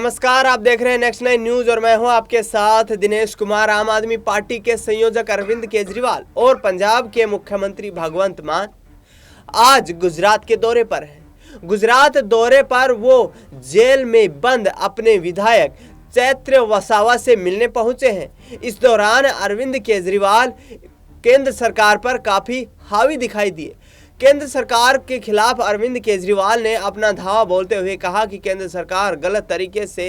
नमस्कार, आप देख रहे हैं नेक्स्ट 9 न्यूज और मैं हूं आपके साथ दिनेश कुमार। आम आदमी पार्टी के संयोजक अरविंद केजरीवाल और पंजाब के मुख्यमंत्री भगवंत मान आज गुजरात के दौरे पर हैं। गुजरात दौरे पर वो जेल में बंद अपने विधायक चैत्र वसावा से मिलने पहुंचे हैं। इस दौरान अरविंद केजरीवाल केंद्र सरकार पर काफी हावी दिखाई दिए। केंद्र सरकार के खिलाफ अरविंद केजरीवाल ने अपना धावा बोलते हुए कहा कि केंद्र सरकार गलत तरीके से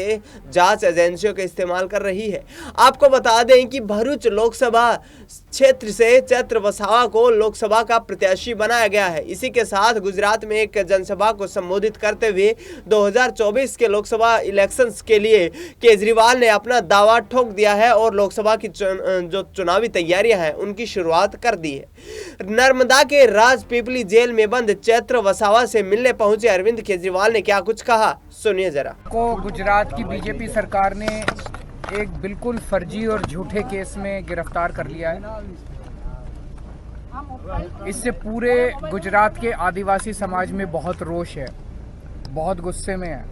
जांच एजेंसियों का इस्तेमाल कर रही है। आपको बता दें कि भरूच लोकसभा क्षेत्र से चैत्र वसावा को लोकसभा का प्रत्याशी बनाया गया है। इसी के साथ गुजरात में एक जनसभा को संबोधित करते हुए 2024 के लोकसभा इलेक्शंस के लिए केजरीवाल ने अपना दावा ठोक दिया है और लोकसभा की जो चुनावी तैयारियां हैं उनकी शुरुआत कर दी है। नर्मदा के राजपीपली जेल में बंद चैत्र वसावा से मिलने पहुंचे अरविंद केजरीवाल ने क्या कुछ कहा, सुनिए जरा। गुजरात की बीजेपी सरकार ने एक बिल्कुल फर्जी और झूठे केस में गिरफ्तार कर लिया है। इससे पूरे गुजरात के आदिवासी समाज में बहुत रोष है, बहुत गुस्से में है।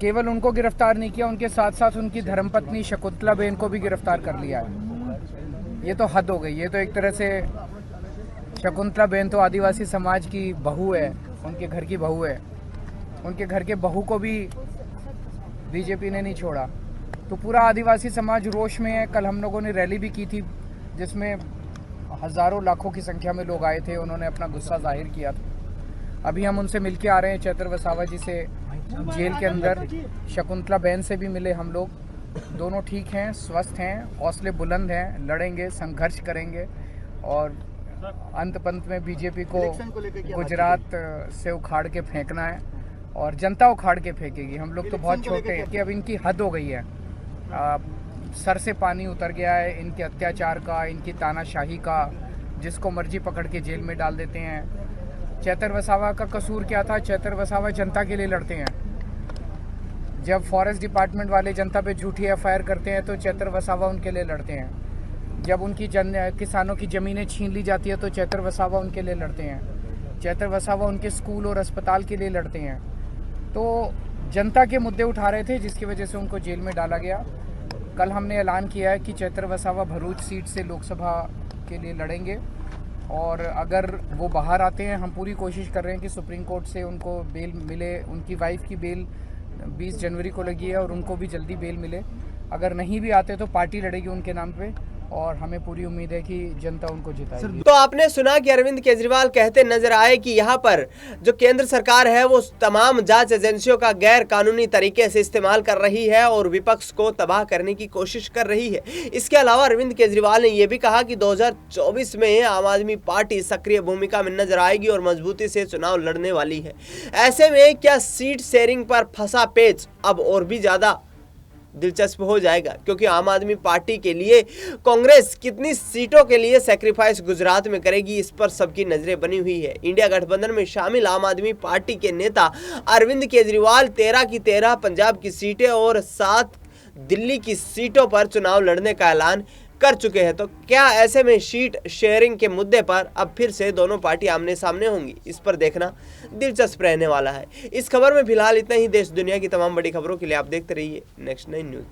केवल उनको गिरफ्तार नहीं किया, उनके साथ साथ उनकी धर्मपत्नी शकुंतला बेन को भी गिरफ्तार कर लिया है। ये तो हद हो गई। ये तो एक तरह से शकुंतला बेन तो आदिवासी समाज की बहू है, उनके घर की बहू है। उनके घर के बहू को भी बीजेपी ने नहीं छोड़ा। तो पूरा आदिवासी समाज रोष में है। कल हम लोगों ने रैली भी की थी जिसमें हज़ारों लाखों की संख्या में लोग आए थे, उन्होंने अपना गुस्सा जाहिर किया था। अभी हम उनसे मिलके आ रहे हैं, चैत्र वसावा जी से जेल के अंदर। शकुंतला बेन से भी मिले हम लोग। दोनों ठीक हैं, स्वस्थ हैं, हौसले बुलंद हैं, लड़ेंगे, संघर्ष करेंगे और अंत पंत में बीजेपी को गुजरात से उखाड़ के फेंकना है और जनता उखाड़ के फेंकेगी। हम लोग तो बहुत छोटे हैं कि अब इनकी हद हो गई है। सर से पानी उतर गया है इनके अत्याचार का, इनकी तानाशाही का। जिसको मर्जी पकड़ के जेल में डाल देते हैं। चैत्र वसावा का कसूर क्या था? चैत्र वसावा जनता के लिए लड़ते हैं। जब फॉरेस्ट डिपार्टमेंट वाले जनता पे झूठी एफआईआर करते हैं तो चैत्र वसावा उनके लिए लड़ते हैं। जब उनकी किसानों की ज़मीनें छीन ली जाती है तो चैत्र वसावा उनके लिए लड़ते हैं। चैत्र वसावा उनके स्कूल और अस्पताल के लिए लड़ते हैं। तो जनता के मुद्दे उठा रहे थे जिसकी वजह से उनको जेल में डाला गया। कल हमने ऐलान किया है कि चैत्र वसावा भरूच सीट से लोकसभा के लिए लड़ेंगे और अगर वो बाहर आते हैं, हम पूरी कोशिश कर रहे हैं कि सुप्रीम कोर्ट से उनको बेल मिले। उनकी वाइफ की बेल 20 जनवरी को लगी है और उनको भी जल्दी बेल मिले। अगर नहीं भी आते तो पार्टी लड़ेगी उनके नाम पे और हमें पूरी उम्मीद है कि जनता उनको जिताएगी। तो आपने सुना कि अरविंद केजरीवाल कहते नजर आए कि यहाँ पर जो केंद्र सरकार है वो तमाम जांच एजेंसियों का गैर कानूनी तरीके से इस्तेमाल कर रही है और विपक्ष को तबाह करने की कोशिश कर रही है। इसके अलावा अरविंद केजरीवाल ने यह भी कहा कि 2024 में आम आदमी पार्टी सक्रिय भूमिका में नजर आएगी और मजबूती से चुनाव लड़ने वाली है। ऐसे में क्या सीट शेयरिंग पर फंसा पेच अब और भी ज्यादा दिलचस्प हो जाएगा, क्योंकि आम आदमी पार्टी के लिए कांग्रेस कितनी सीटों के लिए सैक्रिफाइस गुजरात में करेगी, इस पर सबकी नजरें बनी हुई है। इंडिया गठबंधन में शामिल आम आदमी पार्टी के नेता अरविंद केजरीवाल 13 की 13 पंजाब की सीटें और 7 दिल्ली की सीटों पर चुनाव लड़ने का ऐलान कर चुके हैं। तो क्या ऐसे में सीट शेयरिंग के मुद्दे पर अब फिर से दोनों पार्टी आमने सामने होंगी, इस पर देखना दिलचस्प रहने वाला है। इस खबर में फिलहाल इतना ही। देश दुनिया की तमाम बड़ी खबरों के लिए आप देखते रहिए नेक्स्ट 9 न्यूज।